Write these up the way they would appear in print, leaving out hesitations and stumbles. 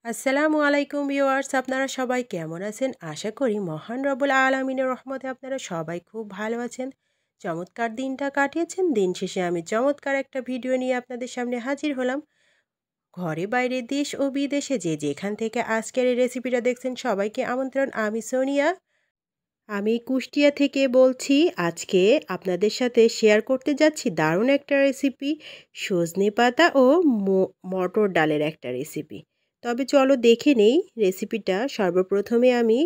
আসসালামু আলাইকুম ভিউয়ার্স, আপনারা সবাই কেমন আছেন? আশা করি মহান রব্বুল আলামিনের রহমতে আপনারা সবাই খুব ভালো আছেন। চমৎকার দিনটা কাটিয়েছেন। দিন শেষে আমি চমৎকার একটা ভিডিও নিয়ে আপনাদের সামনে হাজির হলাম। ঘরে বাইরে দেশ ও বিদেশে যে যেখান থেকে আজকের এই রেসিপিটা দেখছেন সবাইকে আমন্ত্রণ। আমি সোনিয়া। আমি কুষ্টিয়া থেকে বলছি। আজকে আপনাদের সাথে শেয়ার করতে যাচ্ছি দারুণ একটা রেসিপি, সজনে পাতা ও মটর ডালের একটা রেসিপি। তবে চলো দেখে নেই রেসিপিটা। সর্বপ্রথমে আমি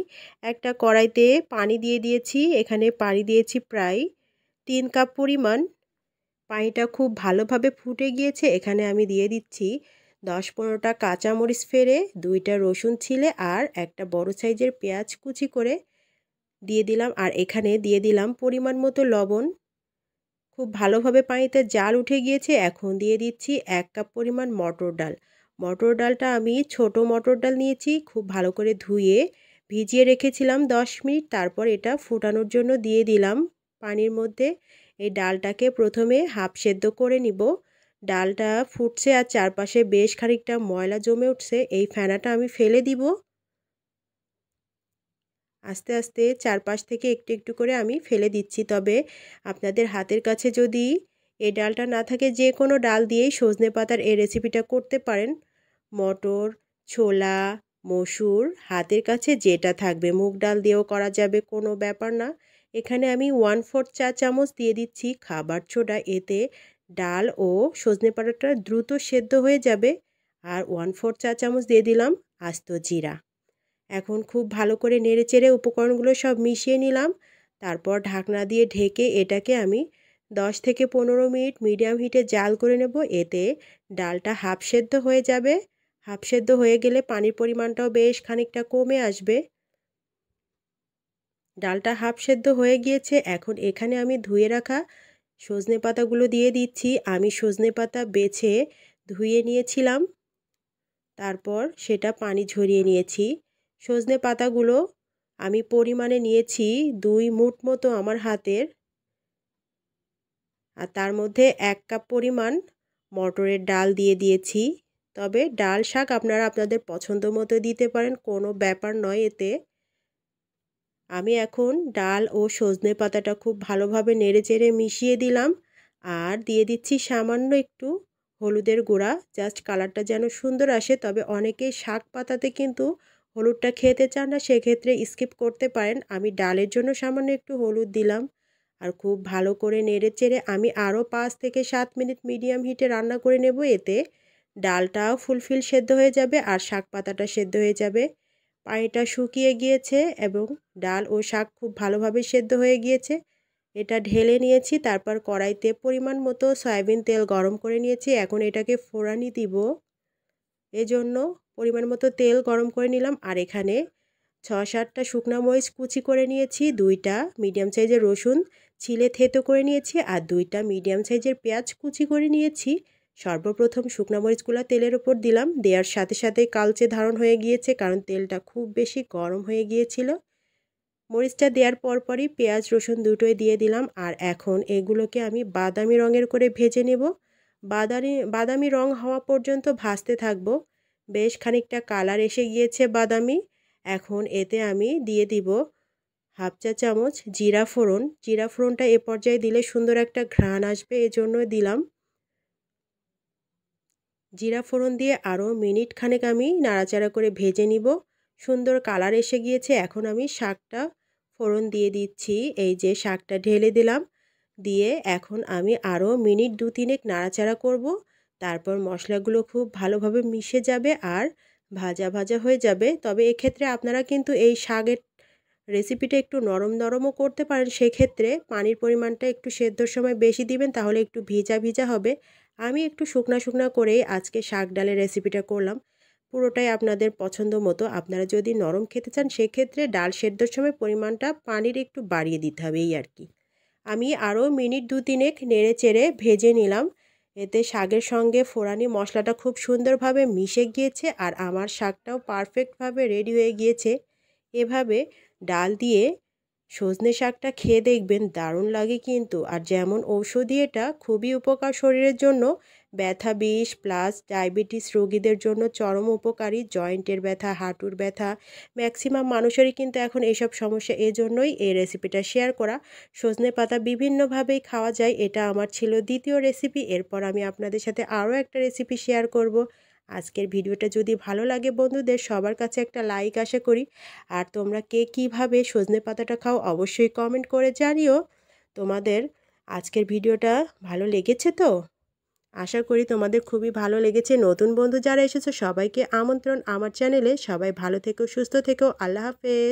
একটা কড়াইতে পানি দিয়ে দিয়েছি। এখানে পানি দিয়েছি প্রায় 3 কাপ পরিমাণ। পানিটা খুব ভালোভাবে ফুটে গিয়েছে। এখানে আমি দিয়ে দিচ্ছি 10-15টা কাঁচামরিচ ফেড়ে, 2টা রসুন ছিলে আর একটা বড় সাইজের পেঁয়াজ কুচি করে দিয়ে দিলাম। আর এখানে দিয়ে দিলাম পরিমাণ মতো লবণ। খুব ভালোভাবে পানিতে জাল উঠে গিয়েছে। এখন দিয়ে দিচ্ছি 1 কাপ পরিমাণ মটর ডাল। মটর ডালটা আমি ছোট মটর ডাল নিয়েছি, খুব ভালো করে ধুয়ে ভিজিয়ে রেখেছিলাম 10 মিনিট। তারপর এটা ফুটানোর জন্য দিয়ে দিলাম পানির মধ্যে। এই ডালটাকে প্রথমে হাফ সেদ্ধ করে নিব। ডালটা ফুটছে আর চারপাশে বেশ খানিকটা ময়লা জমে উঠছে। এই ফেনাটা আমি ফেলে দিব। আস্তে আস্তে চারপাশ থেকে একটু একটু করে আমি ফেলে দিচ্ছি। তবে আপনাদের হাতের কাছে যদি এই ডালটা না থাকে, যে কোনো ডাল দিয়েই সজনে পাতার এই রেসিপিটা করতে পারেন। মটর, ছোলা, মসুর, হাতের কাছে যেটা থাকবে, মুগ ডাল দিয়েও করা যাবে, কোনো ব্যাপার না। এখানে আমি 1/4 চা চামচ দিয়ে দিচ্ছি খাবার সোডা। এতে ডাল ও সজনে পাতাটা দ্রুত সেদ্ধ হয়ে যাবে। আর 1/4 চা চামচ দিয়ে দিলাম আস্ত জিরা। এখন খুব ভালো করে নেড়েচেড়ে উপকরণগুলো সব মিশিয়ে নিলাম। তারপর ঢাকনা দিয়ে ঢেকে এটাকে আমি 10 থেকে 15 মিনিট মিডিয়াম হিটে জাল করে নেব। এতে ডালটা হাফ সেদ্ধ হয়ে যাবে। হাফ সেদ্ধ হয়ে গেলে পানির পরিমাণটাও বেশ খানিকটা কমে আসবে। ডালটা হাফ সেদ্ধ হয়ে গিয়েছে। এখন এখানে আমি ধুয়ে রাখা সজনে পাতাগুলো দিয়ে দিচ্ছি। আমি সজনে পাতা বেছে ধুয়ে নিয়েছিলাম, তারপর সেটা পানি ঝরিয়ে নিয়েছি। সজনে পাতাগুলো আমি পরিমাণে নিয়েছি 2 মুঠ মতো আমার হাতের। আর তার মধ্যে 1 কাপ পরিমাণ মটরের ডাল দিয়ে দিয়েছি। তবে ডাল শাক আপনারা আপনাদের পছন্দ মতো দিতে পারেন, কোনো ব্যাপার নয় এতে। আমি এখন ডাল ও সজনে পাতাটা খুব ভালোভাবে নেড়েচেড়ে মিশিয়ে দিলাম। আর দিয়ে দিচ্ছি সামান্য একটু হলুদের গুঁড়া, জাস্ট কালারটা যেন সুন্দর আসে। তবে অনেকেই শাক পাতাতে কিন্তু হলুদটা খেতে চান না, সেক্ষেত্রে স্কিপ করতে পারেন। আমি ডালের জন্য সামান্য একটু হলুদ দিলাম। আর খুব ভালো করে নেড়েচেড়ে আমি আরও 5 থেকে 7 মিনিট মিডিয়াম হিটে রান্না করে নেব। এতে ডালটাও ফুলফিল সেদ্ধ হয়ে যাবে আর শাক পাতাটা সেদ্ধ হয়ে যাবে। পানিটা শুকিয়ে গিয়েছে এবং ডাল ও শাক খুব ভালোভাবে সেদ্ধ হয়ে গিয়েছে। এটা ঢেলে নিয়েছি। তারপর কড়াইতে পরিমাণ মতো সয়াবিন তেল গরম করে নিয়েছি। এখন এটাকে ফোড়ানি দিব, এজন্য পরিমাণ মতো তেল গরম করে নিলাম। আর এখানে 6-7টা শুকনো মরিচ কুচি করে নিয়েছি, 2টা মিডিয়াম সাইজের রসুন ছিলে থেতো করে নিয়েছি আর 2টা মিডিয়াম সাইজের পেঁয়াজ কুচি করে নিয়েছি। সর্বপ্রথম শুকনো মরিচগুলো তেলের ওপর দিলাম। দেওয়ার সাথে সাথে কালচে ধারণ হয়ে গিয়েছে, কারণ তেলটা খুব বেশি গরম হয়ে গিয়েছিল। মরিচটা দেওয়ার পরপরই পেঁয়াজ রসুন দুটোই দিয়ে দিলাম। আর এখন এগুলোকে আমি বাদামি রঙের করে ভেজে নেব। বাদামি রং হওয়া পর্যন্ত ভাজতে থাকবো। বেশ খানিকটা কালার এসে গিয়েছে বাদামি। এখন এতে আমি দিয়ে দিব হাফ চা চামচ জিরা ফোড়ন। জিরা ফোড়নটা এ পর্যায়ে দিলে সুন্দর একটা ঘ্রাণ আসবে, এজন্য দিলাম। জিরা ফোড়ন দিয়ে আরও মিনিট খানেক আমি নাড়াচাড়া করে ভেজে নিব। সুন্দর কালার এসে গিয়েছে। এখন আমি শাকটা ফোড়ন দিয়ে দিচ্ছি। এই যে শাকটা ঢেলে দিলাম। দিয়ে এখন আমি আরও মিনিট 2-3 নাড়াচাড়া করব। তারপর মশলাগুলো খুব ভালোভাবে মিশে যাবে আর ভাজা ভাজা হয়ে যাবে। তবে এক্ষেত্রে আপনারা কিন্তু এই শাকের রেসিপিটা একটু নরম নরমও করতে পারেন। সেক্ষেত্রে পানির পরিমাণটা একটু সেদ্ধর সময় বেশি দিবেন, তাহলে একটু ভিজা ভিজা হবে। আমি একটু শুকনা শুকনা করেই আজকে শাক ডালের রেসিপিটা করলাম। পুরোটাই আপনাদের পছন্দ মতো। আপনারা যদি নরম খেতে চান, সেক্ষেত্রে ডাল সেদ্ধর সময় পরিমাণটা পানির একটু বাড়িয়ে দিতে হবে, এই আর কি। আমি আরও মিনিট 2-3 নেড়ে চেড়ে ভেজে নিলাম। এতে শাকের সঙ্গে ফোড়ানি মশলাটা খুব সুন্দরভাবে মিশে গিয়েছে আর আমার শাকটাও পারফেক্টভাবে রেডি হয়ে গিয়েছে। এভাবে ডাল দিয়ে সজনে শাকটা খেয়ে দেখবেন, দারুণ লাগে কিন্তু। আর যেমন ঔষধি, এটা খুবই উপকার শরীরের জন্য। ব্যথা বিষ প্লাস ডায়াবেটিস রোগীদের জন্য চরম উপকারী। জয়েন্টের ব্যথা, হাঁটুর ব্যথা, ম্যাক্সিমাম মানুষেরই কিন্তু এখন এইসব সমস্যা। এজন্যই এই রেসিপিটা শেয়ার করা। সজনে পাতা বিভিন্নভাবেই খাওয়া যায়। এটা আমার ছিল দ্বিতীয় রেসিপি। এরপর আমি আপনাদের সাথে আরও একটা রেসিপি শেয়ার করব। আজকের ভিডিওটা যদি ভালো লাগে বন্ধুদের, সবার কাছে একটা লাইক আশা করি। আর তোমরা কে কীভাবে সজনে পাতাটা খাও অবশ্যই কমেন্ট করে জানিও। তোমাদের আজকের ভিডিওটা ভালো লেগেছে তো? আশা করি তোমাদের খুবই ভালো লেগেছে। নতুন বন্ধু যারা এসেছো সবাইকে আমন্ত্রণ আমার চ্যানেলে। সবাই ভালো থেকো, সুস্থ থেকো। আল্লাহ হাফেজ।